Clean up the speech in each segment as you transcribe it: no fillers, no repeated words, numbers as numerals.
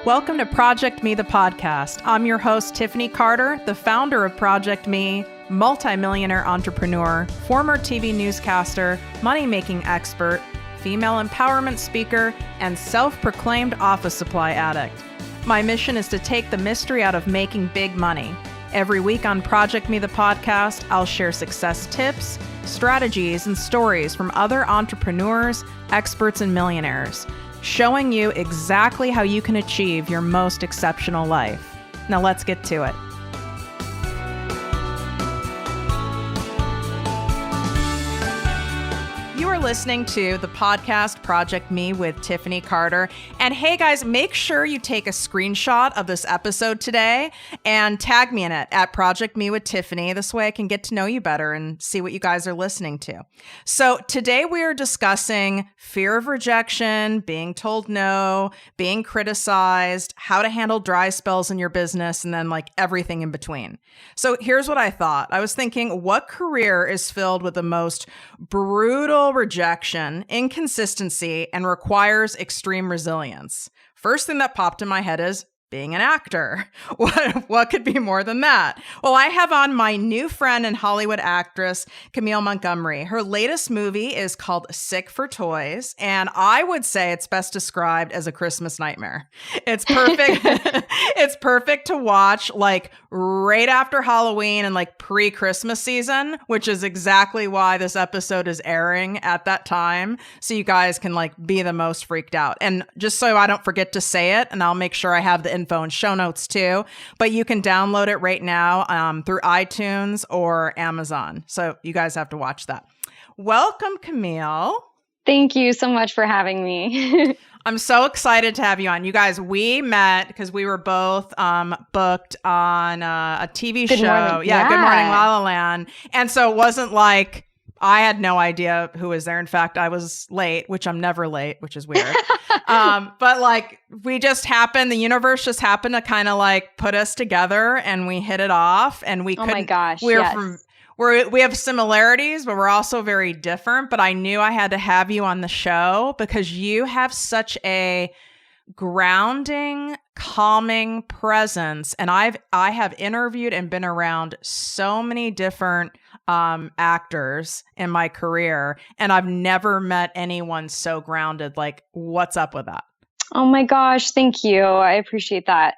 Welcome to ProjectME, the podcast. I'm your host, Tiffany Carter, the founder of ProjectME, multimillionaire entrepreneur, former TV newscaster, money-making expert, female empowerment speaker, and self-proclaimed office supply addict. My mission is to take the mystery out of making big money. Every week on ProjectME, the podcast, I'll share success tips, strategies, and stories from other entrepreneurs, experts, and millionaires, showing you exactly how you can achieve your most exceptional life. Now let's get to it. You are listening to the podcast ProjectME with Tiffany Carter. And hey guys, make sure you take a screenshot of this episode today and tag me in it at ProjectME with Tiffany. This way I can get to know you better and see what you guys are listening to. So today we are discussing fear of rejection, being told no, being criticized, how to handle dry spells in your business, and then like everything in between. So here's what I thought. I was thinking, what career is filled with the most brutal rejection, inconsistency, and requires extreme resilience? First thing that popped in my head is being an actor. What could be more than that? Well, I have on my new friend and Hollywood actress, Camille Montgomery. Her latest movie is called Sick for Toys, and I would say it's best described as a Christmas nightmare. It's perfect. It's perfect to watch like right after Halloween and like pre-Christmas season, which is exactly why this episode is airing at that time. So you guys can like be the most freaked out. And just so I don't forget to say it, and I'll make sure I have the info and show notes too, but you can download it right now through iTunes or Amazon. So you guys have to watch that. Welcome, Camille. Thank you so much for having me. I'm so excited to have you on. You guys, we met because we were both booked on a TV show. Morning. Yeah, Good Morning La La Land. And so it wasn't like I had no idea who was there. In fact, I was late, which I'm never late, which is weird. But like we just happened, the universe just happened to kind of like put us together and we hit it off and we couldn't. Oh my gosh. We were yes. we have similarities, but we're also very different. But I knew I had to have you on the show because you have such a grounding, calming presence. And I have interviewed and been around so many different actors in my career, and I've never met anyone so grounded. Like, what's up with that? Oh my gosh, thank you. I appreciate that.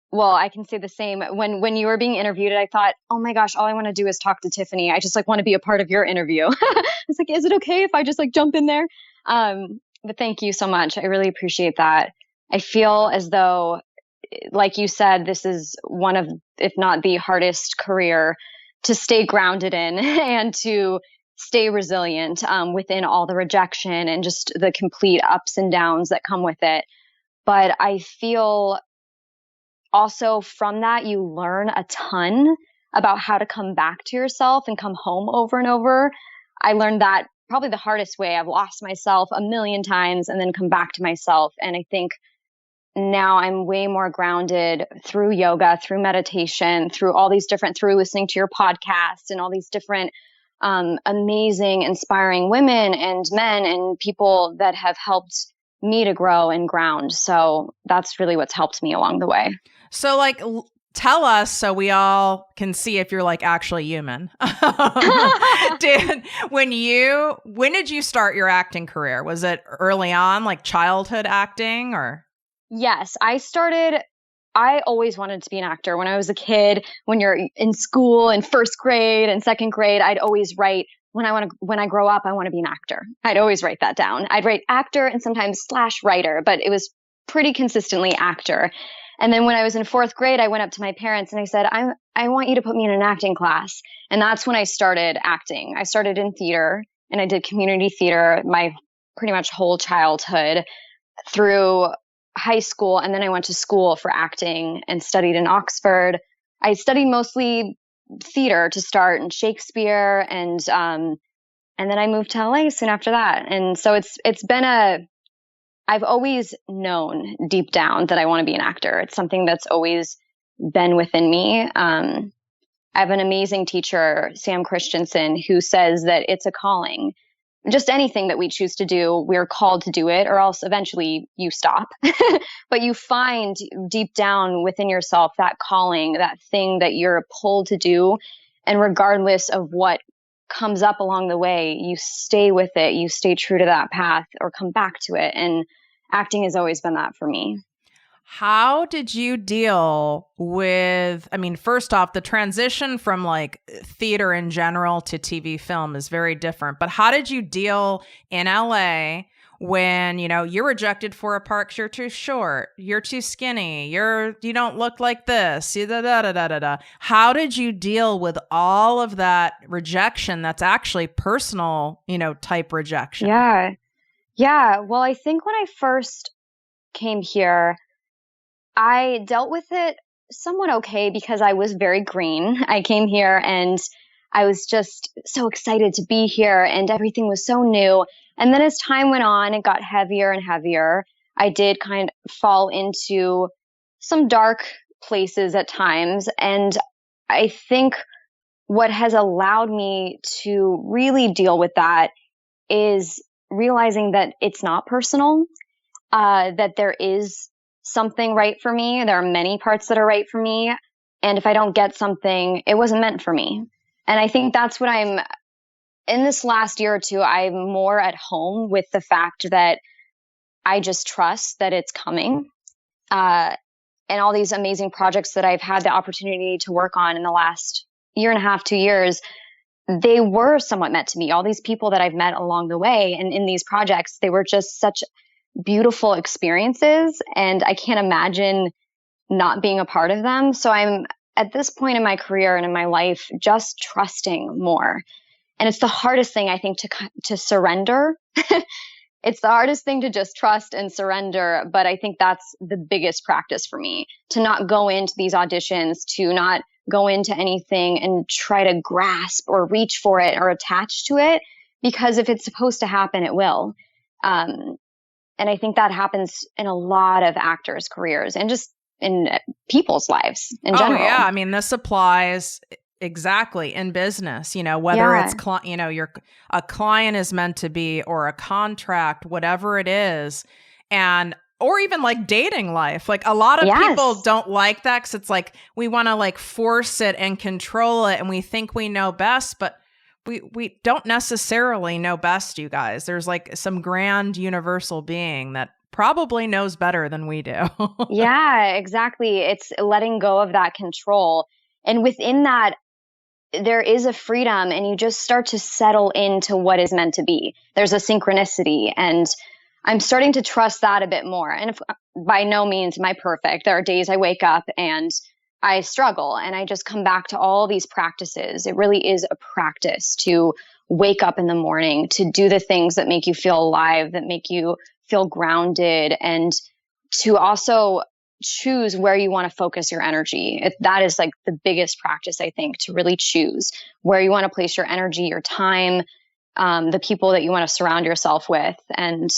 Well, I can say the same. When you were being interviewed, I thought, oh my gosh, all I want to do is talk to Tiffany. I just like want to be a part of your interview. It's like, is it okay if I just like jump in there? But thank you so much. I really appreciate that. I feel as though, like you said, this is one of, if not the hardest career to stay grounded in and to stay resilient within all the rejection and just the complete ups and downs that come with it. But I feel also from that, you learn a ton about how to come back to yourself and come home over and over. I learned that probably the hardest way. I've lost myself a million times and then come back to myself. And I think now I'm way more grounded through yoga, through meditation, through listening to your podcast and all these different amazing, inspiring women and men and people that have helped me to grow and ground. So that's really what's helped me along the way. So like, tell us so we all can see if you're like actually human. When did you start your acting career? Was it early on, like childhood acting or? Yes, I always wanted to be an actor. When I was a kid, when you're in school in first grade and second grade, I'd always write, when I grow up, I want to be an actor. I'd always write that down. I'd write actor and sometimes /writer, but it was pretty consistently actor. And then when I was in fourth grade, I went up to my parents and I said, I want you to put me in an acting class. And that's when I started acting. I started in theater and I did community theater my pretty much whole childhood through high school. And then I went to school for acting and studied in Oxford. I studied mostly theater to start and Shakespeare. And then I moved to LA soon after that. And so it's been I've always known deep down that I want to be an actor. It's something that's always been within me. I have an amazing teacher, Sam Christensen, who says that it's a calling. just anything that we choose to do, we're called to do it, or else eventually you stop. But you find deep down within yourself that calling, that thing that you're pulled to do. And regardless of what comes up along the way, you stay with it, you stay true to that path or come back to it. And acting has always been that for me. How did you deal with, I mean, first off, the transition from like theater in general to TV film is very different, but how did you deal in LA when, you know, you're rejected for a part 'cause you're too short, you're too skinny, you don't look like this, da, da, da, da, da, da. How did you deal with all of that rejection that's actually personal, you know, type rejection? Yeah. Yeah. Well, I think when I first came here, I dealt with it somewhat okay because I was very green. I came here and I was just so excited to be here and everything was so new. And then as time went on, it got heavier and heavier. I did kind of fall into some dark places at times. And I think what has allowed me to really deal with that is realizing that it's not personal, that there is something right for me. There are many parts that are right for me. And if I don't get something, it wasn't meant for me. And I think that's what in this last year or two, I'm more at home with the fact that I just trust that it's coming. And all these amazing projects that I've had the opportunity to work on in the last year and a half, 2 years, they were somewhat meant to me. All these people that I've met along the way and in these projects, they were just such beautiful experiences. And I can't imagine not being a part of them. So I'm at this point in my career and in my life, just trusting more. And it's the hardest thing, I think, to surrender. It's the hardest thing to just trust and surrender. But I think that's the biggest practice for me, to not go into these auditions, to not go into anything and try to grasp or reach for it or attach to it. Because if it's supposed to happen, it will. And I think that happens in a lot of actors' careers and just in people's lives in general. Oh, yeah. I mean, this applies exactly in business, you know, whether it's, you know, a client is meant to be or a contract, whatever it is. And, or even like dating life. Like a lot of people don't like that because it's like we want to like force it and control it and we think we know best, but we don't necessarily know best, you guys. There's like some grand universal being that probably knows better than we do. Yeah, exactly. It's letting go of that control. And within that, there is a freedom and you just start to settle into what is meant to be. There's a synchronicity and I'm starting to trust that a bit more. And by no means am I perfect. There are days I wake up and I struggle and I just come back to all these practices. It really is a practice to wake up in the morning, to do the things that make you feel alive, that make you feel grounded, and to also choose where you want to focus your energy. That is like the biggest practice, I think, to really choose where you want to place your energy, your time, the people that you want to surround yourself with. And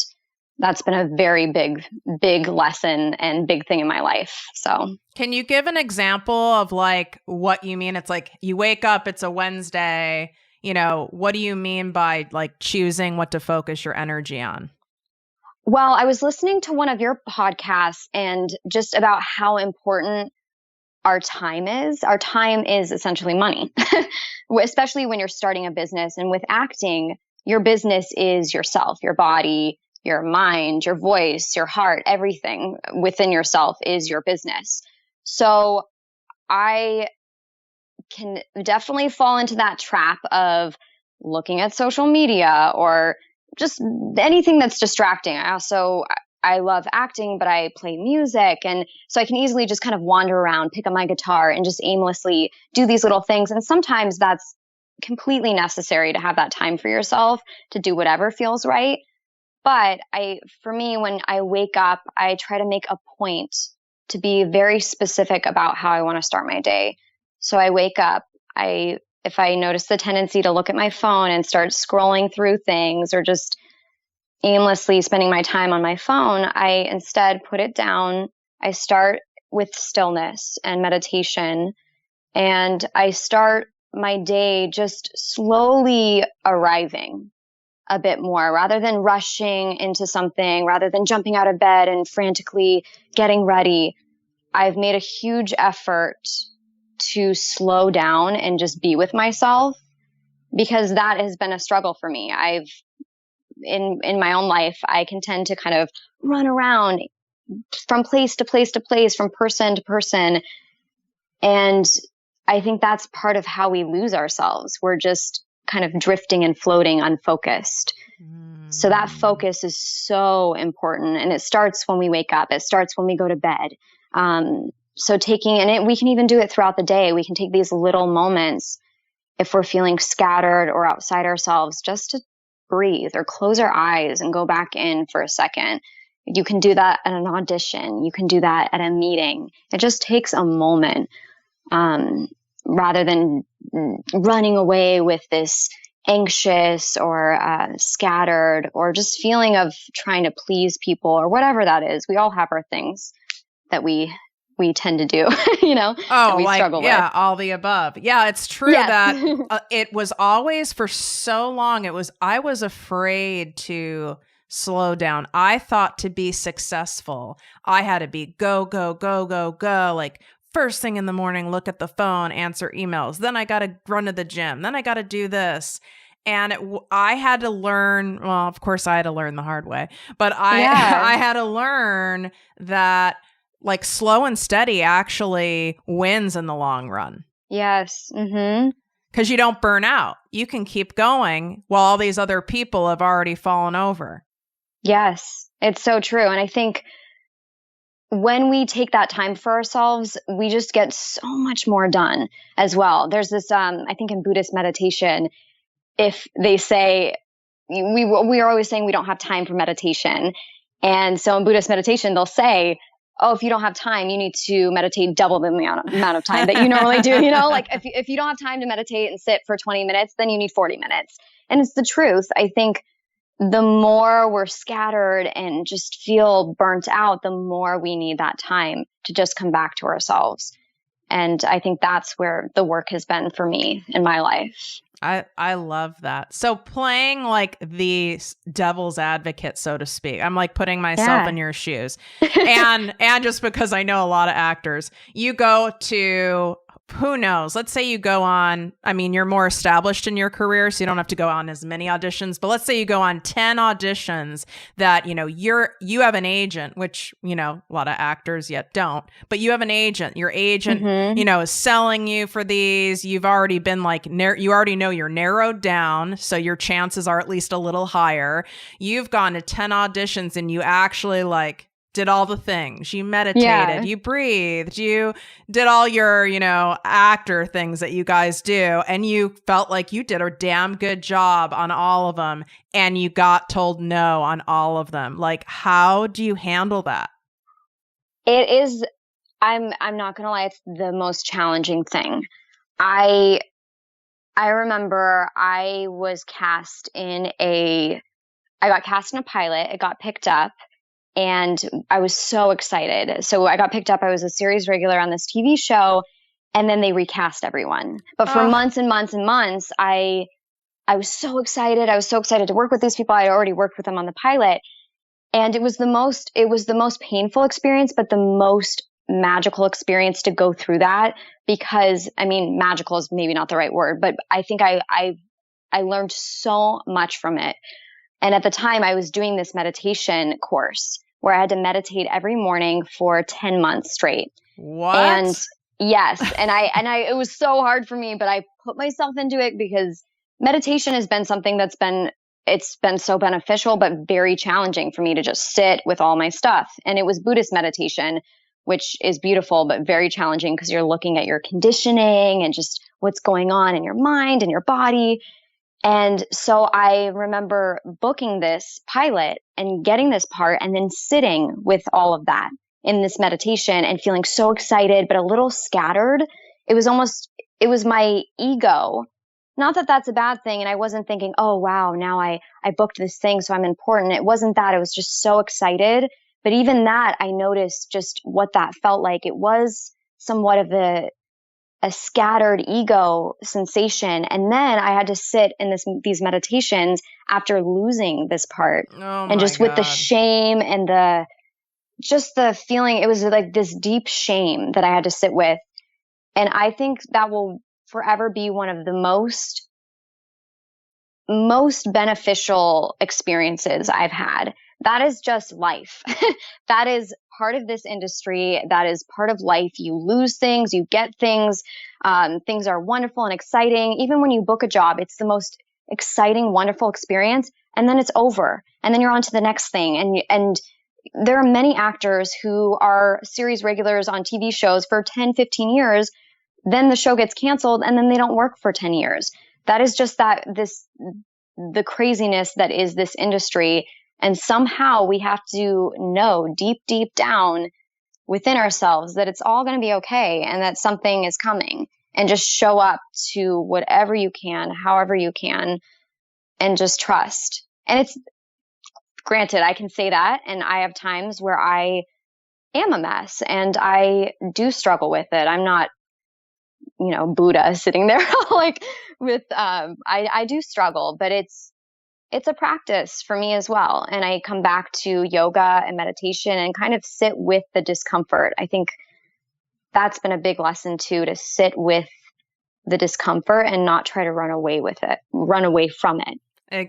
that's been a very big lesson and big thing in my life. So can you give an example of like what you mean? It's like you wake up, it's a Wednesday, you know, what do you mean by like choosing what to focus your energy on? Well, I was listening to one of your podcasts and just about how important our time is. Our time is essentially money, especially when you're starting a business. And with acting, your business is yourself, your body, your mind, your voice, your heart, everything within yourself is your business. So I can definitely fall into that trap of looking at social media or just anything that's distracting. I love acting, but I play music. And so I can easily just kind of wander around, pick up my guitar and just aimlessly do these little things. And sometimes that's completely necessary to have that time for yourself to do whatever feels right. But for me, when I wake up, I try to make a point to be very specific about how I want to start my day. So I wake up, if I notice the tendency to look at my phone and start scrolling through things or just aimlessly spending my time on my phone, I instead put it down. I start with stillness and meditation, and I start my day just slowly arriving a bit more rather than rushing into something, rather than jumping out of bed and frantically getting ready. I've made a huge effort to slow down and just be with myself, because that has been a struggle for me. In my own life, I can tend to kind of run around from place to place to place, from person to person. And I think that's part of how we lose ourselves. We're just kind of drifting and floating, unfocused. So that focus is so important. And it starts when we wake up. It starts when we go to bed. So we can even do it throughout the day. We can take these little moments if we're feeling scattered or outside ourselves, just to breathe or close our eyes and go back in for a second. You can do that at an audition. You can do that at a meeting. It just takes a moment, rather than running away with this anxious or scattered or just feeling of trying to please people or whatever that is. We all have our things that we tend to do, that we struggle with. Yeah, all the above. Yeah, it's true that it was always, for so long, I was afraid to slow down. I thought to be successful, I had to be go, go, go, go, go. Like first thing in the morning, look at the phone, answer emails. Then I got to run to the gym. Then I got to do this. And I had to learn, well, of course I had to learn the hard way, but I had to learn that like slow and steady actually wins in the long run. Yes. Mm-hmm. Because you don't burn out. You can keep going while all these other people have already fallen over. Yes, it's so true. And I think when we take that time for ourselves, we just get so much more done as well. There's this, I think in Buddhist meditation, if they say, we are always saying we don't have time for meditation. And so in Buddhist meditation, they'll say, oh, if you don't have time, you need to meditate double the amount of time that you normally do. Like if you don't have time to meditate and sit for 20 minutes, then you need 40 minutes. And it's the truth. I think the more we're scattered and just feel burnt out, the more we need that time to just come back to ourselves. And I think that's where the work has been for me in my life. I love that. So playing like the devil's advocate, so to speak, I'm like putting myself in your shoes. And just because I know a lot of actors, you go to, who knows, let's say you go on, I mean, you're more established in your career, so you don't have to go on as many auditions, but let's say you go on 10 auditions that, you have an agent, which, a lot of actors yet don't, but you have an agent, your agent, is selling you for these. You've already been like, you already know you're narrowed down, so your chances are at least a little higher. You've gone to 10 auditions and you actually like did all the things. You meditated, you breathed, you did all your, actor things that you guys do. And you felt like you did a damn good job on all of them. And you got told no on all of them. Like, how do you handle that? It is, I'm not going to lie, it's the most challenging thing. I remember I got cast in a pilot. It got picked up. And I was so excited. So I got picked up. I was a series regular on this TV show, and then they recast everyone. But for months and months and months, I was so excited. I was so excited to work with these people. I had already worked with them on the pilot. And it was the most painful experience, but the most magical experience to go through that, because, I mean, magical is maybe not the right word, but I think I learned so much from it. And at the time I was doing this meditation course where I had to meditate every morning for 10 months straight. What? And yes. And it was so hard for me, but I put myself into it because meditation has been something it's been so beneficial, but very challenging for me to just sit with all my stuff. And it was Buddhist meditation, which is beautiful, but very challenging because you're looking at your conditioning and just what's going on in your mind and your body. And so I remember booking this pilot and getting this part and then sitting with all of that in this meditation and feeling so excited, but a little scattered. It was my ego. Not that that's a bad thing. And I wasn't thinking, oh, wow, now I booked this thing, so I'm important. It wasn't that. I was just so excited. But even that, I noticed just what that felt like. It was somewhat of a scattered ego sensation. And then I had to sit in these meditations after losing this part. Oh and my just with the God. shame and the feeling, it was like this deep shame that I had to sit with. And I think that will forever be one of the most beneficial experiences I've had. That is just life. That is part of this industry. That is part of life. You lose things, you get things. Things are wonderful and exciting. Even when you book a job, it's the most exciting, wonderful experience. And then it's over. And then you're on to the next thing. And there are many actors who are series regulars on TV shows for 10, 15 years. Then the show gets canceled and then they don't work for 10 years. That is just the craziness that is this industry. And somehow we have to know deep, deep down within ourselves that it's all going to be okay and that something is coming, and just show up to whatever you can, however you can, and just trust. And it's granted, I can say that. And I have times where I am a mess and I do struggle with it. I'm not, Buddha sitting there like with, I do struggle, but it's a practice for me as well. And I come back to yoga and meditation and kind of sit with the discomfort. I think that's been a big lesson too, to sit with the discomfort and not try to run away from it.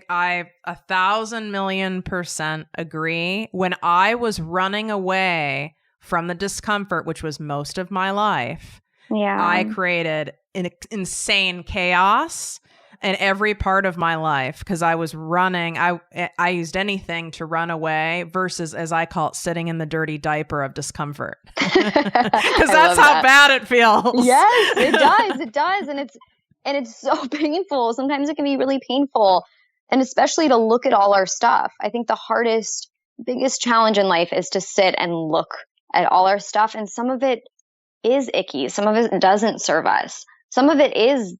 I 1,000,000,000% agree. When I was running away from the discomfort, which was most of my life, I created an insane chaos in every part of my life because I was running. I used anything to run away versus, as I call it, sitting in the dirty diaper of discomfort. Because that's how bad it feels. Yes, it does. It does. And it's so painful. Sometimes it can be really painful. And especially to look at all our stuff. I think the biggest challenge in life is to sit and look at all our stuff. And some of it is icky. Some of it doesn't serve us. Some of it is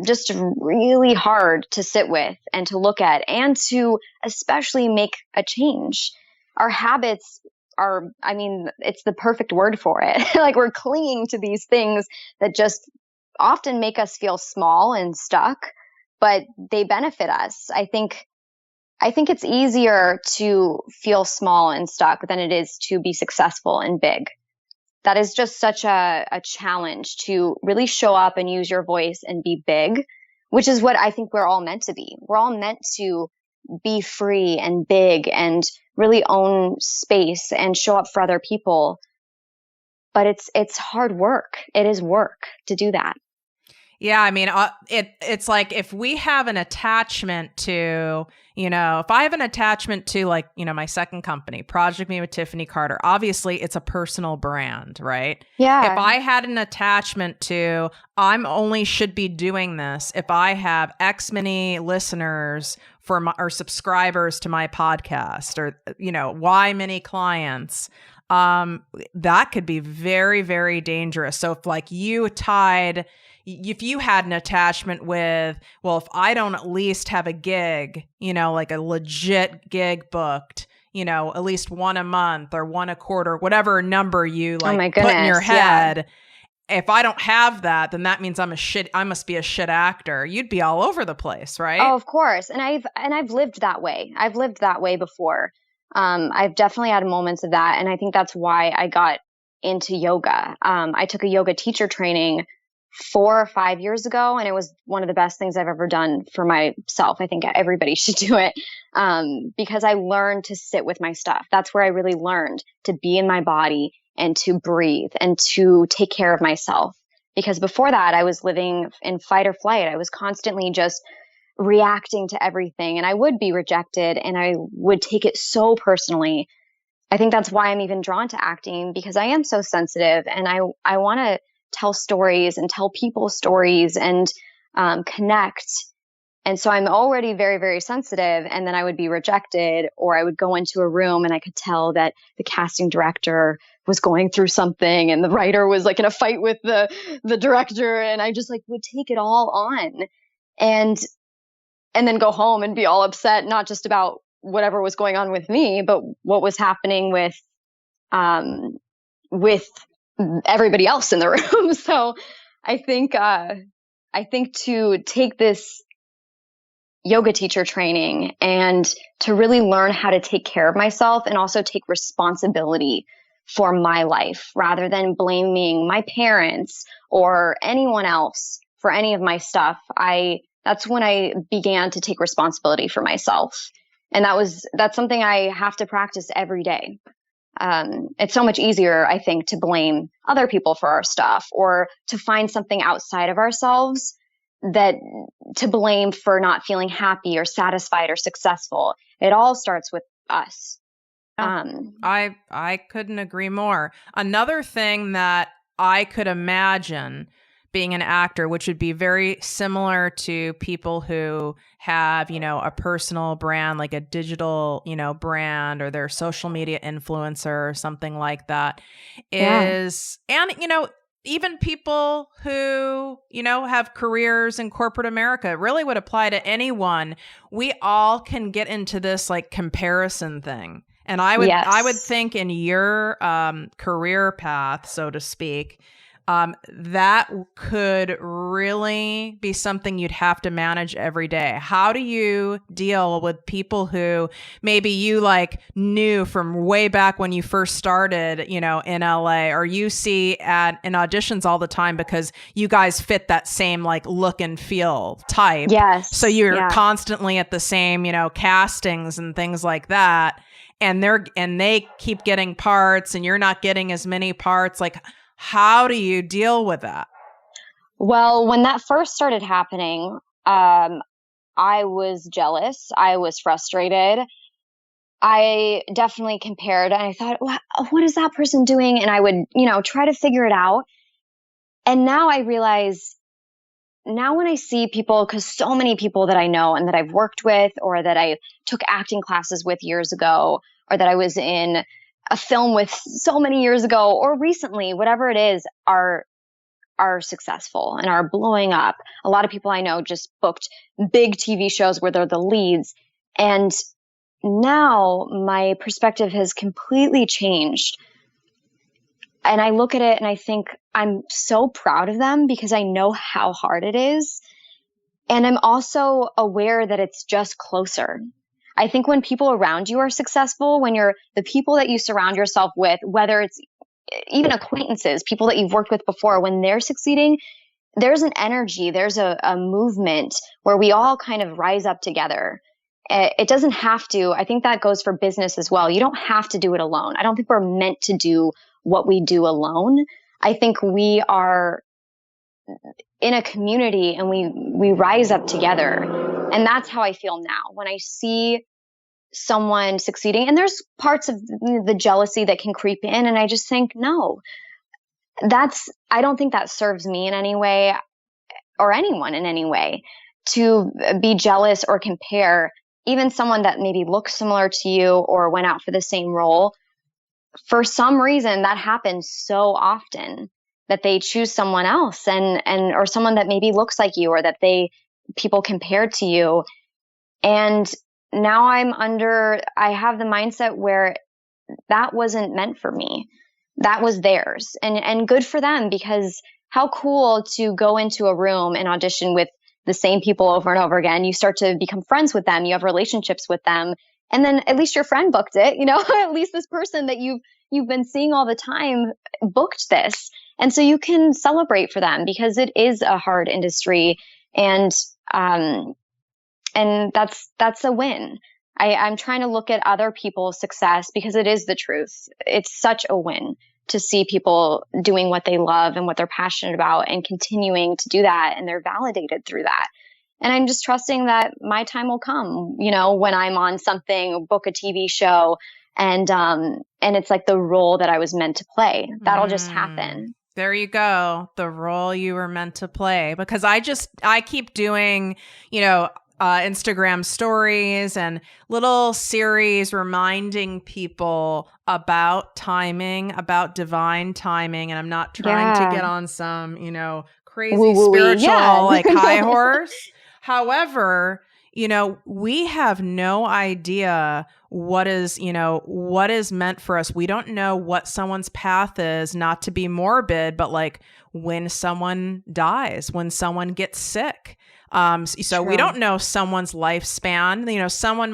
just really hard to sit with and to look at and to especially make a change. Our habits it's the perfect word for it. Like we're clinging to these things that just often make us feel small and stuck, but they benefit us. I think it's easier to feel small and stuck than it is to be successful and big. That is just such a challenge to really show up and use your voice and be big, which is what I think we're all meant to be. We're all meant to be free and big and really own space and show up for other people. But it's hard work. It is work to do that. Yeah, I mean, it's like if we have an attachment to, if I have an attachment to like, my second company, ProjectME with Tiffany Carter, obviously it's a personal brand, right? Yeah. If I had an attachment to, I'm only should be doing this if I have X many listeners or subscribers to my podcast or, Y many clients, that could be very, very dangerous. So if you had an attachment with, well, if I don't at least have a gig, like a legit gig booked, at least one a month or one a quarter, whatever number you put in your head. Yeah. If I don't have that, then that means I must be a shit actor. You'd be all over the place, right? Oh, of course. And I've lived that way. I've lived that way before. I've definitely had moments of that. And I think that's why I got into yoga. I took a yoga teacher training 4 or 5 years ago, and it was one of the best things I've ever done for myself. I think everybody should do it, because I learned to sit with my stuff. That's where I really learned to be in my body and to breathe and to take care of myself. Because before that, I was living in fight or flight. I was constantly just reacting to everything, and I would be rejected, and I would take it so personally. I think that's why I'm even drawn to acting, because I am so sensitive, and I want to tell stories and tell people stories and connect. And so I'm already very, very sensitive. And then I would be rejected, or I would go into a room and I could tell that the casting director was going through something and the writer was like in a fight with the director. And I just would take it all on and then go home and be all upset, not just about whatever was going on with me, but what was happening with everybody else in the room. So I think to take this yoga teacher training and to really learn how to take care of myself and also take responsibility for my life rather than blaming my parents or anyone else for any of my stuff. That's when I began to take responsibility for myself. And that's something I have to practice every day. It's so much easier, I think, to blame other people for our stuff or to find something outside of ourselves that to blame for not feeling happy or satisfied or successful. It all starts with us. I couldn't agree more. Another thing that I could imagine being an actor, which would be very similar to people who have, a personal brand, like a digital, brand, or their social media influencer or something like that, is, and, even people who, have careers in corporate America, it really would apply to anyone. We all can get into this like comparison thing. And I would think in your career path, so to speak, that could really be something you'd have to manage every day. How do you deal with people who maybe you like knew from way back when you first started, in LA, or you see in auditions all the time because you guys fit that same like look and feel type. Yes. So you're constantly at the same, castings and things like that. And they keep getting parts and you're not getting as many parts. Like, how do you deal with that? Well, when that first started happening, I was jealous. I was frustrated. I definitely compared and I thought, what is that person doing? And I would, try to figure it out. And now I realize now when I see people, because so many people that I know and that I've worked with or that I took acting classes with years ago, or that I was in a film with so many years ago or recently, whatever it is, are successful and are blowing up. A lot of people I know just booked big TV shows where they're the leads. And now my perspective has completely changed. And I look at it and I think I'm so proud of them because I know how hard it is. And I'm also aware that it's just closer. I think when people around you are successful, when the people that you surround yourself with, whether it's even acquaintances, people that you've worked with before, when they're succeeding, there's an energy, there's a movement where we all kind of rise up together. It doesn't have to. I think that goes for business as well. You don't have to do it alone. I don't think we're meant to do what we do alone. I think we are in a community and we rise up together. And that's how I feel now when I see someone succeeding. And there's parts of the jealousy that can creep in. And I just think, no, I don't think that serves me in any way or anyone in any way to be jealous or compare even someone that maybe looks similar to you or went out for the same role. For some reason that happens so often that they choose someone else and or someone that maybe looks like you or that people compare to you. And now I have the mindset where that wasn't meant for me. That was theirs and good for them, because how cool to go into a room and audition with the same people over and over again. You start to become friends with them. You have relationships with them. And then at least your friend booked it, at least this person that you've been seeing all the time booked this. And so you can celebrate for them because it is a hard industry. And that's a win. I'm trying to look at other people's success because it is the truth. It's such a win to see people doing what they love and what they're passionate about and continuing to do that. And they're validated through that. And I'm just trusting that my time will come, when I'm on something, book a TV show, and it's like the role that I was meant to play. That'll just happen. There you go. The role you were meant to play. Because I keep doing, Instagram stories and little series reminding people about timing, about divine timing. And I'm not trying to get on some, crazy woo-woo-y, spiritual, like high horse. However, we have no idea what is meant for us. We don't know what someone's path is, not to be morbid, but like when someone dies, when someone gets sick. So we don't know someone's lifespan. Someone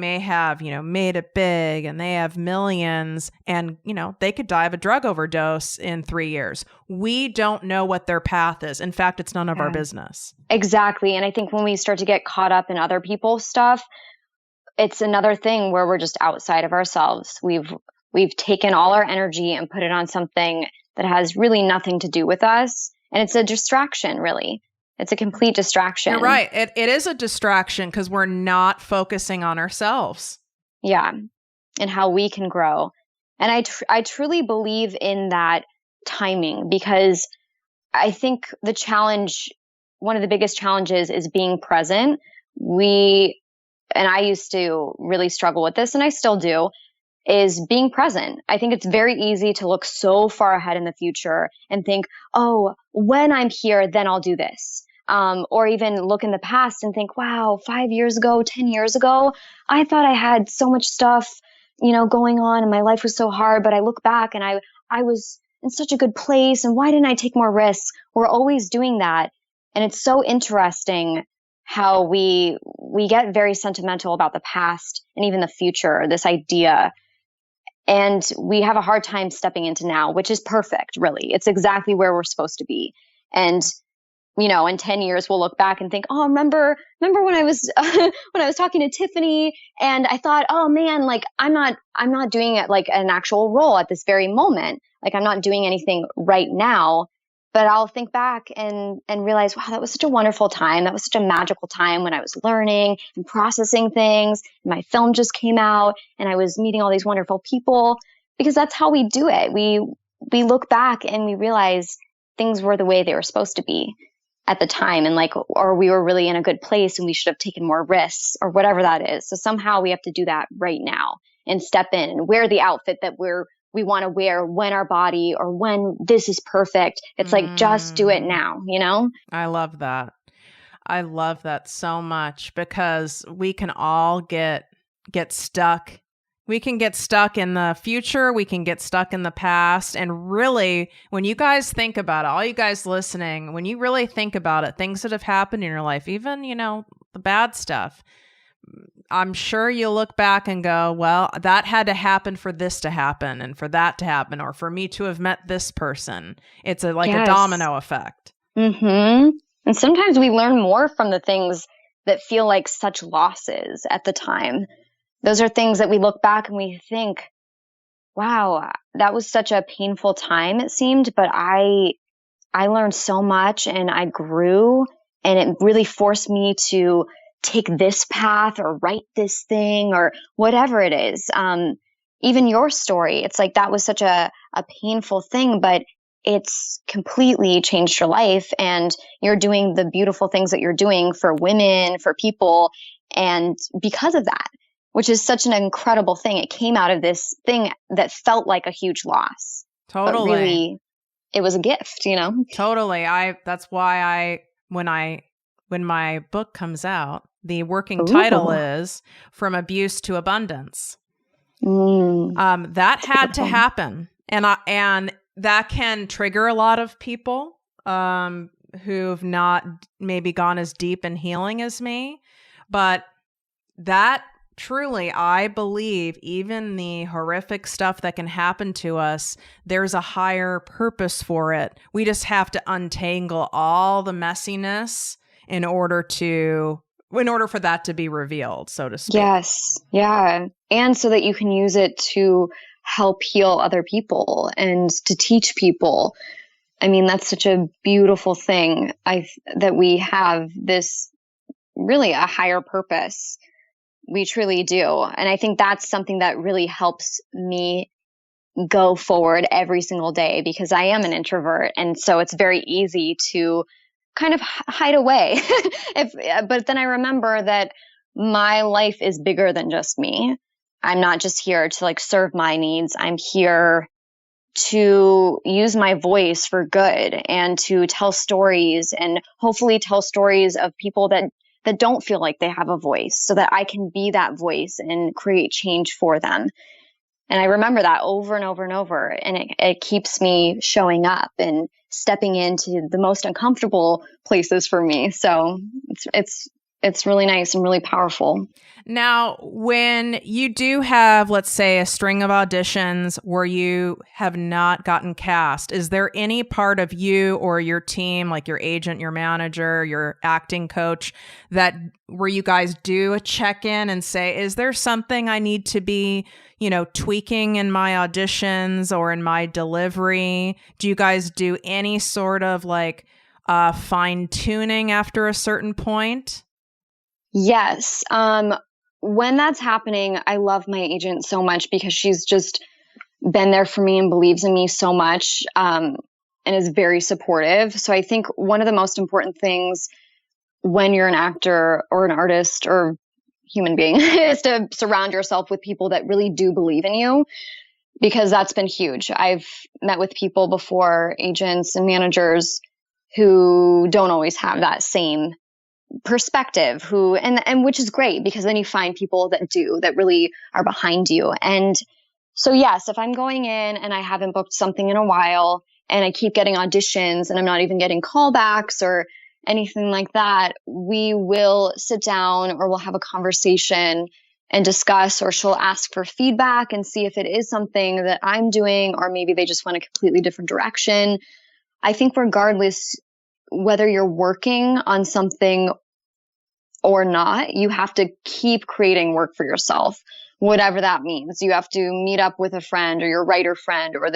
may have, made it big and they have millions and, they could die of a drug overdose in 3 years. We don't know what their path is. In fact, it's none of our business. Exactly. And I think when we start to get caught up in other people's stuff, it's another thing where we're just outside of ourselves. We've taken all our energy and put it on something that has really nothing to do with us. And it's a distraction, really. It's a complete distraction. You're right. It is a distraction because we're not focusing on ourselves. Yeah. And how we can grow. And I truly believe in that timing, because I think one of the biggest challenges is being present. And I used to really struggle with this, and I still do, is being present. I think it's very easy to look so far ahead in the future and think, oh, when I'm here, then I'll do this. Or even look in the past and think, wow, 5 years ago, 10 years ago, I thought I had so much stuff, going on and my life was so hard. But I look back and I was in such a good place. And why didn't I take more risks? We're always doing that. And it's so interesting how we get very sentimental about the past and even the future, this idea. And we have a hard time stepping into now, which is perfect, really. It's exactly where we're supposed to be. And in 10 years, we'll look back and think, oh, remember when I was, when I was talking to Tiffany and I thought, oh man, like I'm not doing it like an actual role at this very moment. Like I'm not doing anything right now, but I'll think back and realize, wow, that was such a wonderful time. That was such a magical time when I was learning and processing things. My film just came out and I was meeting all these wonderful people, because that's how we do it. We look back and we realize things were the way they were supposed to be at the time, and or we were really in a good place and we should have taken more risks or whatever that is. So somehow we have to do that right now and step in and wear the outfit that we want to wear when our body or when this is perfect. It's like, just do it now, I love that. I love that so much, because we can all get stuck. We can get stuck in the future. We can get stuck in the past. And really, when you guys think about it, all you guys listening, when you really think about it, things that have happened in your life, even, the bad stuff, I'm sure you'll look back and go, well, that had to happen for this to happen and for that to happen, or for me to have met this person. It's a domino effect. Mm-hmm. And sometimes we learn more from the things that feel like such losses at the time. Those are things that we look back and we think, wow, that was such a painful time, it seemed, but I learned so much and I grew, and it really forced me to take this path or write this thing or whatever it is. Even your story, it's like that was such a painful thing, but it's completely changed your life, and you're doing the beautiful things that you're doing for women, for people. And because of that, which is such an incredible thing, it came out of this thing that felt like a huge loss. Totally. But really, it was a gift, Totally. That's why when my book comes out, the working title is From Abuse to Abundance. That had to happen. And that can trigger a lot of people who've not maybe gone as deep in healing as me. But that truly, I believe, even the horrific stuff that can happen to us, there's a higher purpose for it. We just have to untangle all the messiness in order for that to be revealed, so to speak. Yes. Yeah. And so that you can use it to help heal other people and to teach people. I mean, that's such a beautiful thing. That we have this really a higher purpose. We truly do. And I think that's something that really helps me go forward every single day, because I am an introvert. And so it's very easy to kind of hide away. But then I remember that my life is bigger than just me. I'm not just here to serve my needs. I'm here to use my voice for good and to tell stories, and hopefully tell stories of people that that don't feel like they have a voice, so that I can be that voice and create change for them. And I remember that over and over and over. And it keeps me showing up and stepping into the most uncomfortable places for me. So it's really nice and really powerful. Now, when you do have, let's say, a string of auditions where you have not gotten cast, is there any part of you or your team, like your agent, your manager, your acting coach, that where you guys do a check-in and say, is there something I need to be, tweaking in my auditions or in my delivery? Do you guys do any sort of like fine tuning after a certain point? Yes. When that's happening, I love my agent so much because she's just been there for me and believes in me so much, and is very supportive. So I think one of the most important things when you're an actor or an artist or human being is to surround yourself with people that really do believe in you, because that's been huge. I've met with people before, agents and managers, who don't always have that same perspective, and which is great, because then you find people that do, that really are behind you. And so, yes, if I'm going in and I haven't booked something in a while and I keep getting auditions and I'm not even getting callbacks or anything like that, we will sit down or we'll have a conversation and discuss, or she'll ask for feedback and see if it is something that I'm doing, or maybe they just want a completely different direction. I think regardless whether you're working on something or not, you have to keep creating work for yourself, whatever that means. You have to meet up with a friend or your writer friend or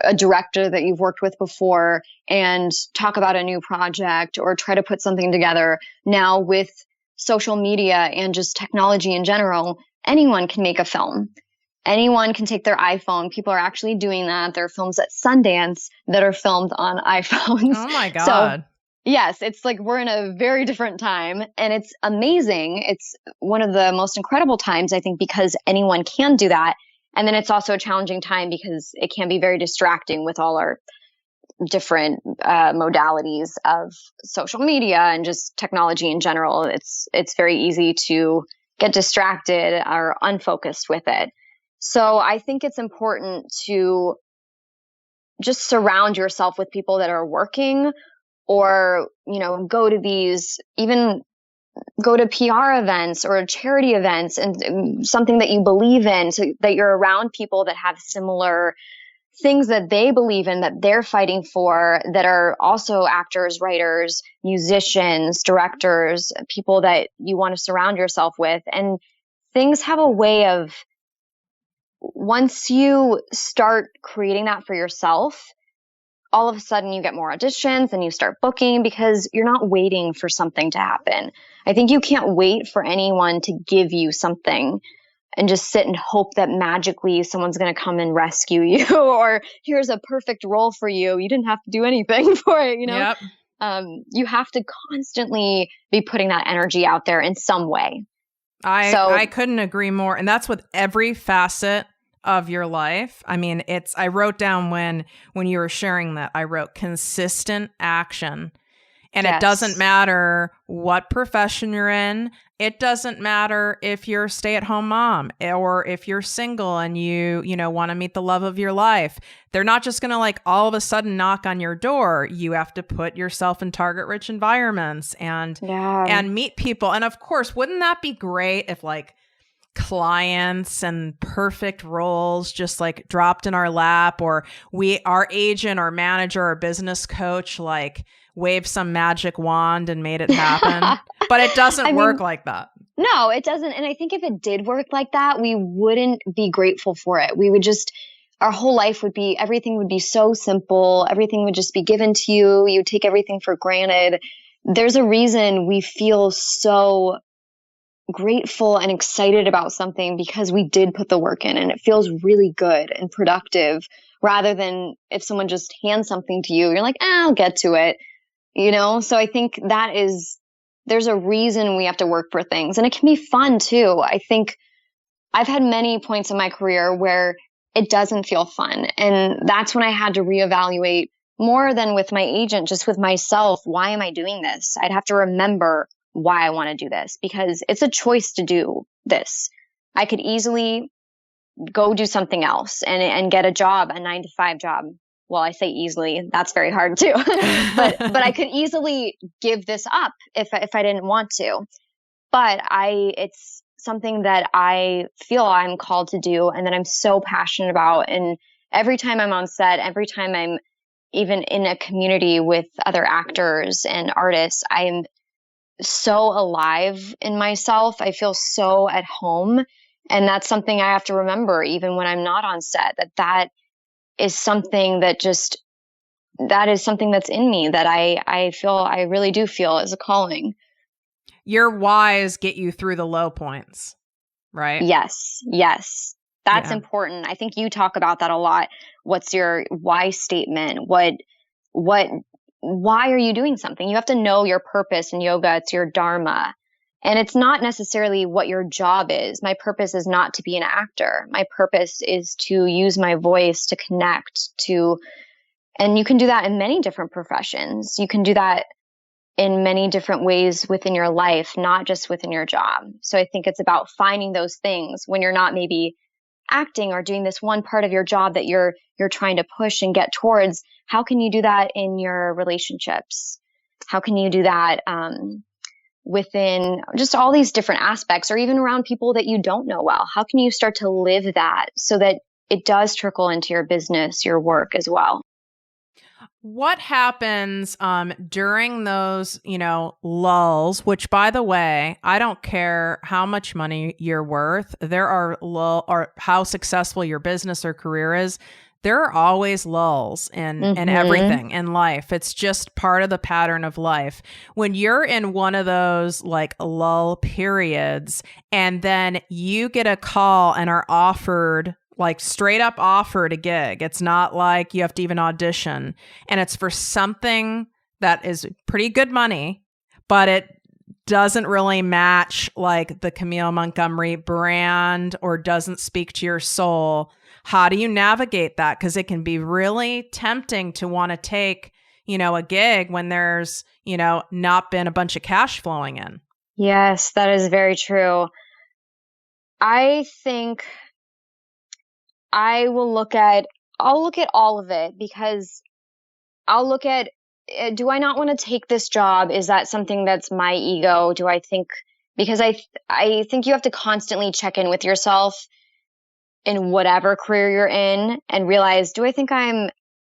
a director that you've worked with before and talk about a new project or try to put something together. Now with social media and just technology in general, anyone can make a film. Anyone can take their iPhone. People are actually doing that. There are films at Sundance that are filmed on iPhones. Oh my God. So, yes, it's like we're in a very different time, and it's amazing. It's one of the most incredible times, I think, because anyone can do that. And then it's also a challenging time because it can be very distracting with all our different modalities of social media and just technology in general. It's very easy to get distracted or unfocused with it. So I think it's important to just surround yourself with people that are working, or, go to PR events or charity events and something that you believe in, so that you're around people that have similar things that they believe in, that they're fighting for, that are also actors, writers, musicians, directors, people that you want to surround yourself with. And things have a way of, once you start creating that for yourself, all of a sudden you get more auditions and you start booking, because you're not waiting for something to happen. I think you can't wait for anyone to give you something and just sit and hope that magically someone's going to come and rescue you or here's a perfect role for you. You didn't have to do anything for it, Yep. You have to constantly be putting that energy out there in some way. I couldn't agree more. And that's with every facet of your life. I mean, I wrote down when you were sharing that, I wrote consistent action. And It doesn't matter what profession you're in. It doesn't matter if you're a stay-at-home mom or if you're single and you want to meet the love of your life. They're not just going to all of a sudden knock on your door. You have to put yourself in target-rich environments and meet people. And of course, wouldn't that be great if clients and perfect roles just dropped in our lap, or our agent or manager or business coach waved some magic wand and made it happen? But it doesn't work like that. No, it doesn't. And I think if it did work like that, we wouldn't be grateful for it. We would just, our whole life everything would be so simple. Everything would just be given to you. You take everything for granted. There's a reason we feel so grateful and excited about something, because we did put the work in and it feels really good and productive, rather than if someone just hands something to you, you're like, I'll get to it, So I think there's a reason we have to work for things, and it can be fun too. I think I've had many points in my career where it doesn't feel fun. And that's when I had to reevaluate, more than with my agent, just with myself. Why am I doing this? I'd have to remember why I want to do this, because it's a choice to do this. I could easily go do something else and get a job, a 9-to-5 job. Well, I say easily, that's very hard too. but I could easily give this up if I didn't want to. But it's something that I feel I'm called to do and that I'm so passionate about. And every time I'm on set, every time I'm even in a community with other actors and artists, I'm so alive in myself. I feel so at home. And that's something I have to remember even when I'm not on set, that is something that is something that's in me that I really do feel is a calling. Your whys get you through the low points, right? Yes. That's important. I think you talk about that a lot. What's your why statement? Why are you doing something? You have to know your purpose in yoga. It's your dharma. And it's not necessarily what your job is. My purpose is not to be an actor. My purpose is to use my voice to connect to, and you can do that in many different professions. You can do that in many different ways within your life, not just within your job. So I think it's about finding those things when you're not maybe acting or doing this one part of your job that you're trying to push and get towards. How can you do that in your relationships? How can you do that within just all these different aspects, or even around people that you don't know well? How can you start to live that so that it does trickle into your business, your work as well? What happens during those, lulls, which, by the way, I don't care how much money you're worth, there are or how successful your business or career is, there are always lulls in everything in life. It's just part of the pattern of life. When you're in one of those like lull periods and then you get a call and are offered, like straight up offered a gig. It's not like you have to even audition, and it's for something that is pretty good money, but it doesn't really match like the Camille Montgomery brand or doesn't speak to your soul. How do you navigate that? Because it can be really tempting to want to take, a gig when there's, not been a bunch of cash flowing in. Yes, that is very true. I think I'll look at all of it, because I'll look at, do I not want to take this job? Is that something that's my ego? Do I think, because I think you have to constantly check in with yourself in whatever career you're in and realize, do I think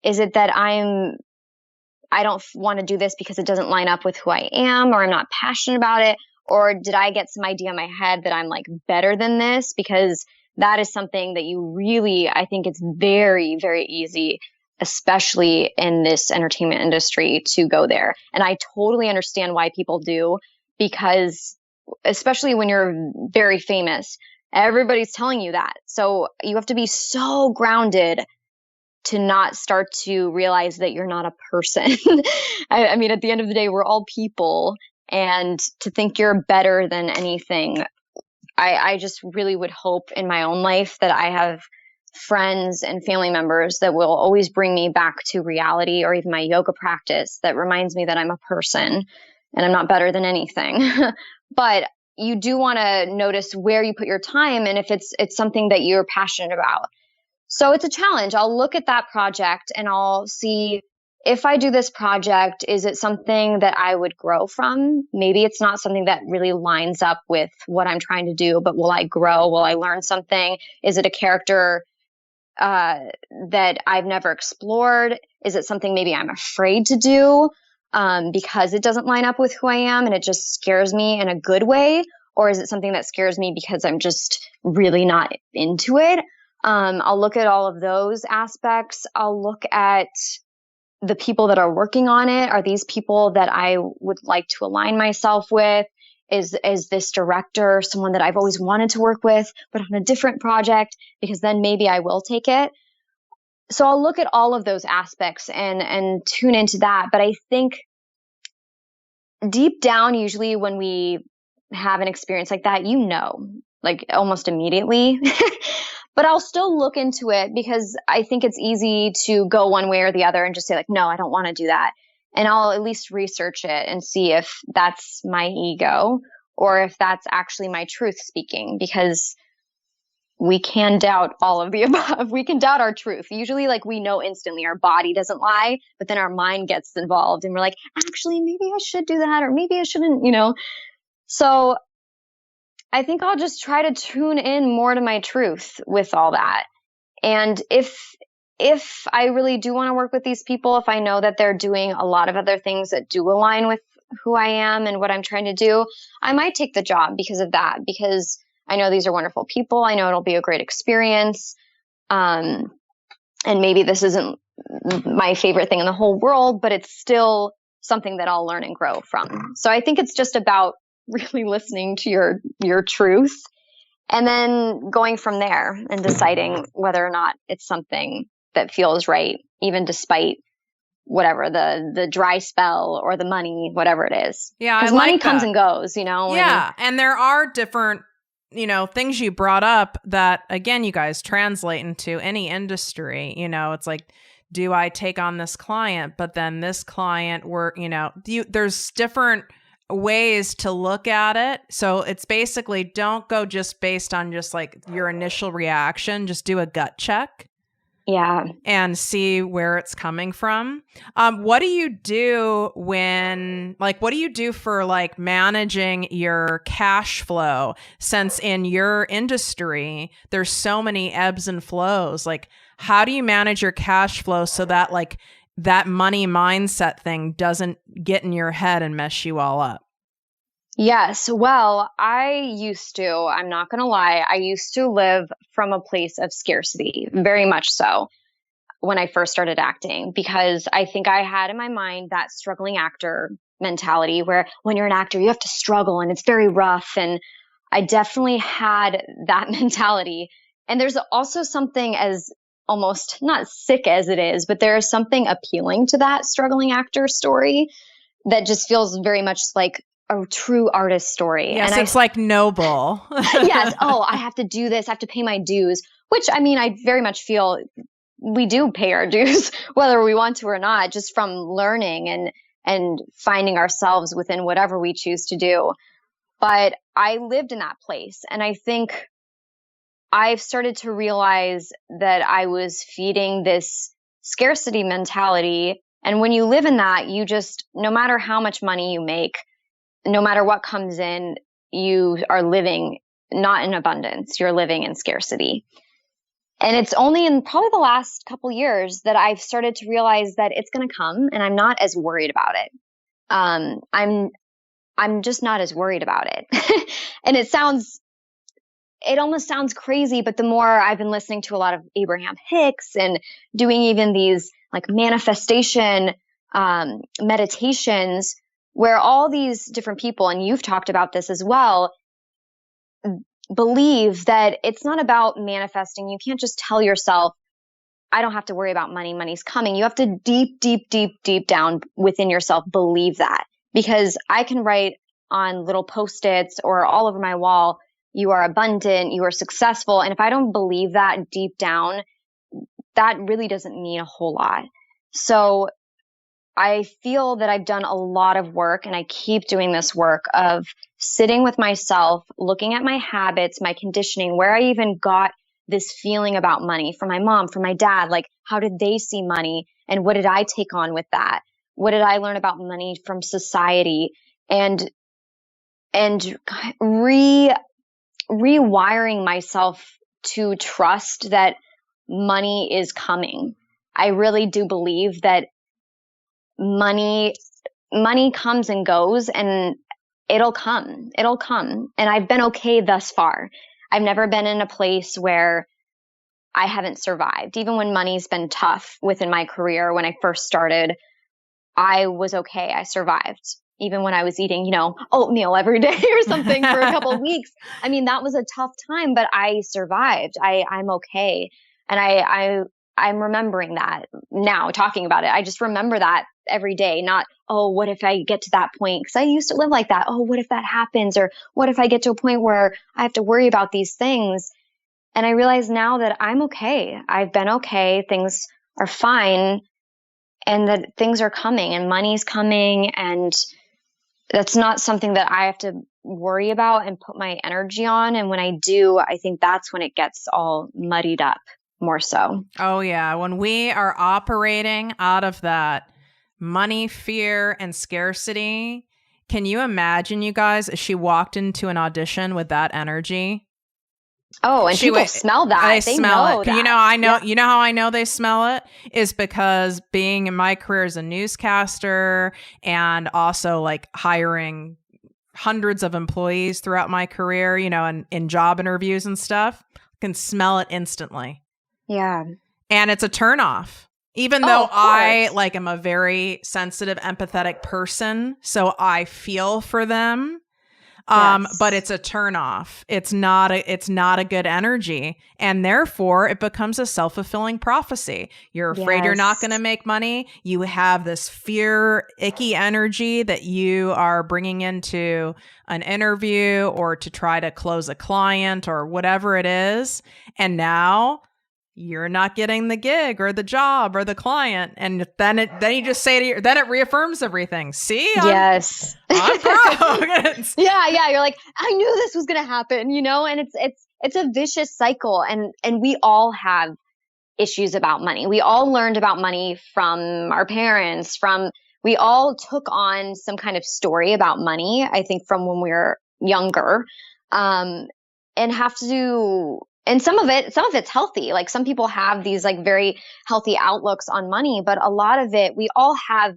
is it that I don't want to do this because it doesn't line up with who I am, or I'm not passionate about it? Or did I get some idea in my head that I'm like better than this? Because that is something that you really, I think it's very, very easy, especially in this entertainment industry, to go there. And I totally understand why people do, because especially when you're very famous, everybody's telling you that. So you have to be so grounded to not start to realize that you're not a person. I mean, at the end of the day, we're all people, and to think you're better than anything, I just really would hope in my own life that I have friends and family members that will always bring me back to reality, or even my yoga practice that reminds me that I'm a person and I'm not better than anything. But you do want to notice where you put your time and if it's something that you're passionate about. So it's a challenge. I'll look at that project and I'll see, if I do this project, is it something that I would grow from? Maybe it's not something that really lines up with what I'm trying to do, but will I grow? Will I learn something? Is it a character that I've never explored? Is it something maybe I'm afraid to do because it doesn't line up with who I am and it just scares me in a good way? Or is it something that scares me because I'm just really not into it? I'll look at all of those aspects. I'll look at the people that are working on it. Are these people that I would like to align myself with? Is this director someone that I've always wanted to work with, but on a different project? Because then maybe I will take it. So I'll look at all of those aspects and tune into that. But I think deep down, usually when we have an experience like that, like almost immediately. But I'll still look into it, because I think it's easy to go one way or the other and just say like, no, I don't want to do that. and I'll at least research it and see if that's my ego or if that's actually my truth speaking, because we can doubt all of the above. We can doubt our truth. Usually, like, we know instantly our body doesn't lie, but then our mind gets involved and we're like, actually, maybe I should do that, or maybe I shouldn't, So I think I'll just try to tune in more to my truth with all that. And if I really do want to work with these people, if I know that they're doing a lot of other things that do align with who I am and what I'm trying to do, I might take the job because of that, because I know these are wonderful people. I know it'll be a great experience. And maybe this isn't my favorite thing in the whole world, but it's still something that I'll learn and grow from. So I think it's just about really listening to your truth and then going from there and deciding whether or not it's something that feels right, even despite whatever the dry spell or the money, whatever it is. Yeah, because money comes and goes, Yeah, and there are different, things you brought up that, again, you guys translate into any industry. It's like, do I take on this client? But then this client there's different ways to look at it. So it's basically, don't go just based on just like your initial reaction. Just do a gut check. Yeah. And see where it's coming from. What do you do what do you do for like managing your cash flow? Since in your industry, there's so many ebbs and flows. Like, how do you manage your cash flow so that like that money mindset thing doesn't get in your head and mess you all up? Yes. Well, I'm not going to lie, I used to live from a place of scarcity, very much so, when I first started acting, because I think I had in my mind that struggling actor mentality where when you're an actor, you have to struggle and it's very rough. And I definitely had that mentality. And there's also something, as almost not sick as it is, but there is something appealing to that struggling actor story that just feels very much like a true artist story. Yes, and it's like noble. Yes. Oh, I have to do this. I have to pay my dues, which, I mean, I very much feel we do pay our dues, whether we want to or not, just from learning and finding ourselves within whatever we choose to do. But I lived in that place. And I think I've started to realize that I was feeding this scarcity mentality. And when you live in that, you just, no matter how much money you make, no matter what comes in, you are living not in abundance. You're living in scarcity. And it's only in probably the last couple years that I've started to realize that it's going to come, and I'm not as worried about it. I'm just not as worried about it. And it almost sounds crazy, but the more I've been listening to a lot of Abraham Hicks and doing even these like manifestation meditations, where all these different people, and you've talked about this as well, believe that it's not about manifesting. You can't just tell yourself, I don't have to worry about money. Money's coming. You have to deep down within yourself believe that. Because I can write on little Post-its or all over my wall, you are abundant, you are successful. And if I don't believe that deep down, that really doesn't mean a whole lot. So I feel that I've done a lot of work, and I keep doing this work of sitting with myself, looking at my habits, my conditioning, where I even got this feeling about money from my mom, from my dad. Like, how did they see money? And what did I take on with that? What did I learn about money from society? And rewiring myself to trust that money is coming. I really do believe that money comes and goes, and it'll come. And I've been okay thus far. I've never been in a place where I haven't survived. Even when money's been tough within my career, when I first started, I was okay. I survived. Even when I was eating, oatmeal every day or something for a couple of weeks. I mean, that was a tough time, but I survived. I'm okay. And I'm remembering that now, talking about it. I just remember that every day, not, oh, what if I get to that point? Because I used to live like that. Oh, what if that happens? Or what if I get to a point where I have to worry about these things? And I realize now that I'm okay. I've been okay. Things are fine. and that things are coming and money's coming, and that's not something that I have to worry about and put my energy on. And when I do, I think that's when it gets all muddied up more so. Oh, yeah. When we are operating out of that money, fear, and scarcity, can you imagine, you guys, if she walked into an audition with that energy? Oh, and people smell that. They smell know it. that. You know how I know they smell it is because being in my career as a newscaster and also like hiring hundreds of employees throughout my career, you know, and in job interviews and stuff, can smell it instantly. Yeah. And it's a turnoff. Even though I like am a very sensitive, empathetic person, so I feel for them. But it's a turnoff. It's not a good energy. And therefore it becomes a self-fulfilling prophecy. You're afraid you're not going to make money. You have this fear, icky energy that you are bringing into an interview or to try to close a client or whatever it is. And now you're not getting the gig or the job or the client. And then you just say to you, then it reaffirms everything. See? I'm broke. Yeah. You're like, I knew this was going to happen, you know, and it's a vicious cycle. And we all have issues about money. We all learned about money from our parents, we all took on some kind of story about money, I think from when we were younger, and have to and some of it's healthy. Like some people have these like very healthy outlooks on money, but a lot of it, we all have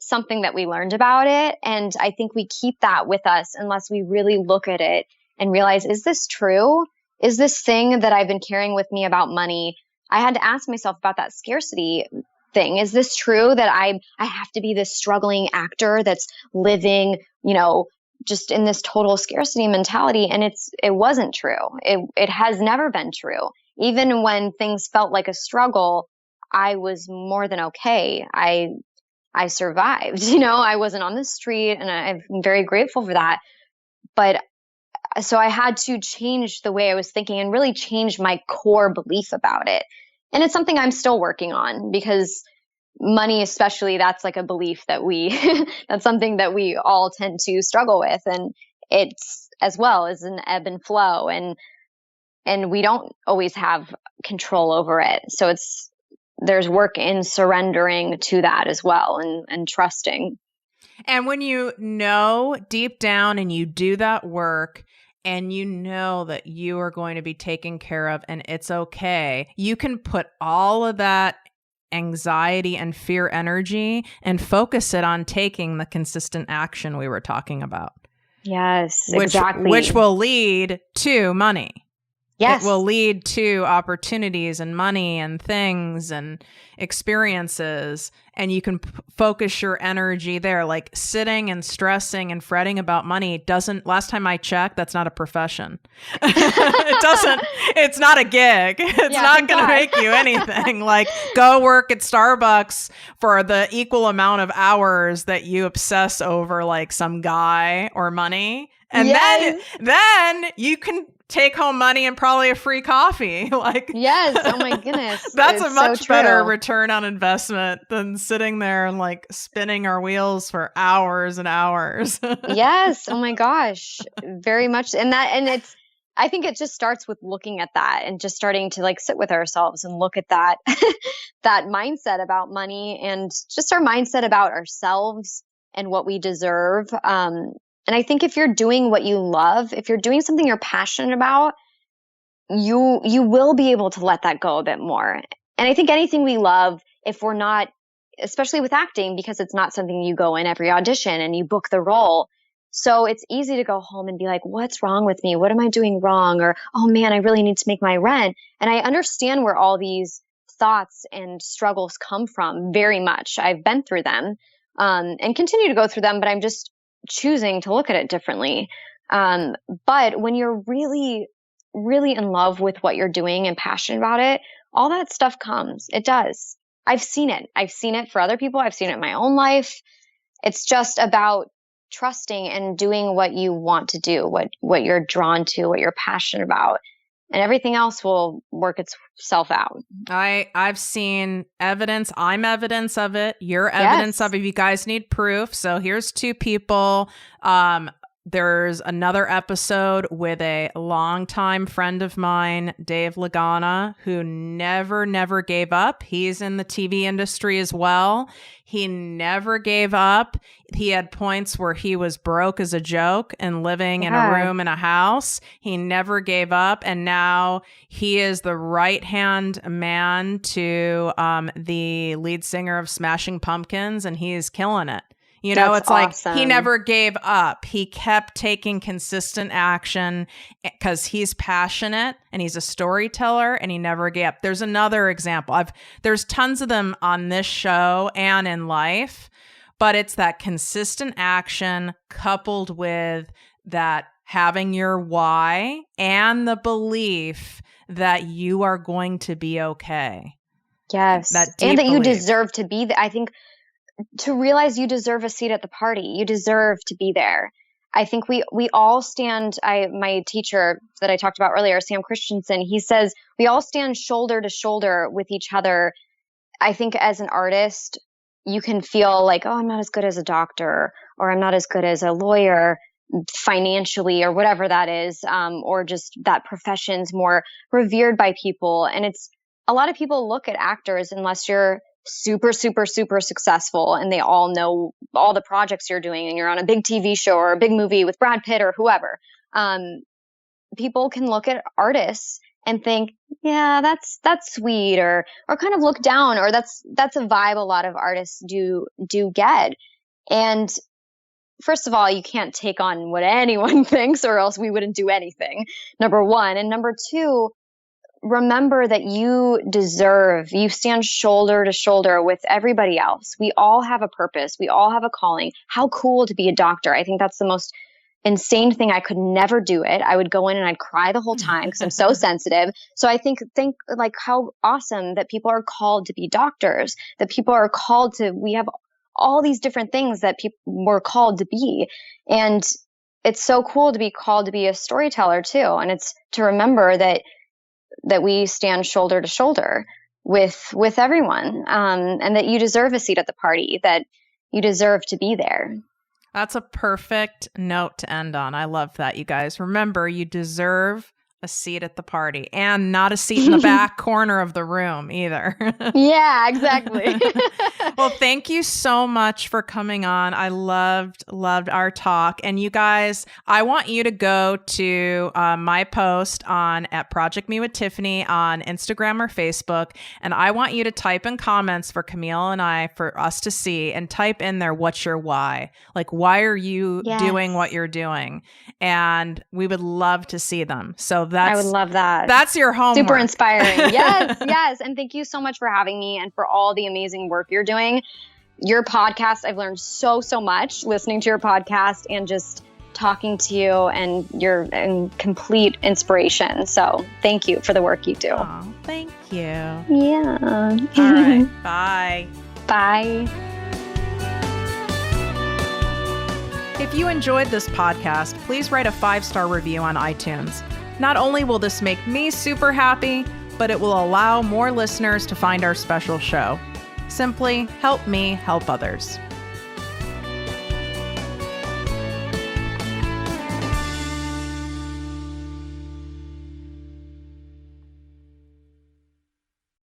something that we learned about it. And I think we keep that with us unless we really look at it and realize, is this true? Is this thing that I've been carrying with me about money? I had to ask myself about that scarcity thing. Is this true that I have to be this struggling actor that's living, you know, just in this total scarcity mentality? And it wasn't true. It has never been true. Even when things felt like a struggle, I was more than okay. I survived, you know, I wasn't on the street, and I'm very grateful for that. But so I had to change the way I was thinking and really change my core belief about it. And it's something I'm still working on, because money, especially, that's like a belief that that's something that we all tend to struggle with. And it's as well as an ebb and flow, and we don't always have control over it. So there's work in surrendering to that as well, and trusting. And when you know deep down and you do that work and you know that you are going to be taken care of and it's okay, you can put all of that anxiety and fear energy and focus it on taking the consistent action we were talking about. Yes, exactly. Which will lead to money. Yes. It will lead to opportunities and money and things and experiences, and you can focus your energy there. Like sitting and stressing and fretting about money last time I checked, that's not a profession. It's not a gig. It's not going to make you anything. Like go work at Starbucks for the equal amount of hours that you obsess over like some guy or money. And then you can take home money and probably a free coffee. Like, yes. Oh my goodness. That's a much better return on investment than sitting there and like spinning our wheels for hours and hours. Yes. Oh my gosh. Very much. I think it just starts with looking at that and just starting to like sit with ourselves and look at that, that mindset about money and just our mindset about ourselves and what we deserve. And I think if you're doing what you love, if you're doing something you're passionate about, you will be able to let that go a bit more. And I think anything we love, if we're not, especially with acting, because it's not something you go in every audition and you book the role. So it's easy to go home and be like, what's wrong with me? What am I doing wrong? Or, oh man, I really need to make my rent. And I understand where all these thoughts and struggles come from very much. I've been through them, and continue to go through them, but I'm just choosing to look at it differently. But when you're really, really in love with what you're doing and passionate about it, all that stuff comes. It does. I've seen it. I've seen it for other people. I've seen it in my own life. It's just about trusting and doing what you want to do, what you're drawn to, what you're passionate about. and everything else will work itself out. I've seen evidence. I'm evidence of it. You're evidence of it. You guys need proof. So here's two people. There's another episode with a longtime friend of mine, Dave Lagana, who never gave up. He's in the TV industry as well. He never gave up. He had points where he was broke as a joke and living in a room in a house. He never gave up. And now he is the right-hand man to the lead singer of Smashing Pumpkins, and he's killing it. You know, it's awesome. Like he never gave up. He kept taking consistent action because he's passionate and he's a storyteller, and he never gave up. There's another example. There's tons of them on this show and in life, but it's that consistent action coupled with that having your why and the belief that you are going to be okay. Yes. And that you deserve to be there. I think to realize you deserve a seat at the party. You deserve to be there. I think we all stand, my teacher that I talked about earlier, Sam Christensen, he says we all stand shoulder to shoulder with each other. I think as an artist, you can feel like, oh, I'm not as good as a doctor, or I'm not as good as a lawyer financially, or whatever that is, or just that profession's more revered by people. And it's a lot of people look at actors, unless you're super successful and they all know all the projects you're doing and you're on a big TV show or a big movie with Brad Pitt or whoever. People can look at artists and think, yeah, that's sweet, or kind of look down, or that's a vibe a lot of artists do get. And first of all, you can't take on what anyone thinks, or else we wouldn't do anything, number one. And number two, remember that you stand shoulder to shoulder with everybody else. We all have a purpose. We all have a calling. How cool to be a doctor. I think that's the most insane thing. I could never do it. I would go in and I'd cry the whole time because I'm so sensitive. So I think like how awesome that people are called to be doctors, that people are called to, we have all these different things that people were called to be. And it's so cool to be called to be a storyteller too. And it's to remember that we stand shoulder to shoulder with everyone, and that you deserve a seat at the party, that you deserve to be there. That's a perfect note to end on. I love that, you guys. Remember, you deserve a seat at the party, and not a seat in the back corner of the room either. Yeah, exactly. Well, thank you so much for coming on. I loved our talk. And you guys, I want you to go to my post at ProjectME with Tiffany on Instagram or Facebook. And I want you to type in comments for Camille and I, for us to see, and type in there, what's your why? Like, why are you doing what you're doing? And we would love to see them. So I would love that. That's your homework. Super inspiring. Yes. And thank you so much for having me and for all the amazing work you're doing. Your podcast, I've learned so much listening to your podcast and just talking to you, and you're in complete inspiration. So thank you for the work you do. Oh, thank you. Yeah. All right. Bye. Bye. If you enjoyed this podcast, please write a 5-star review on iTunes. Not only will this make me super happy, but it will allow more listeners to find our special show. Simply help me help others.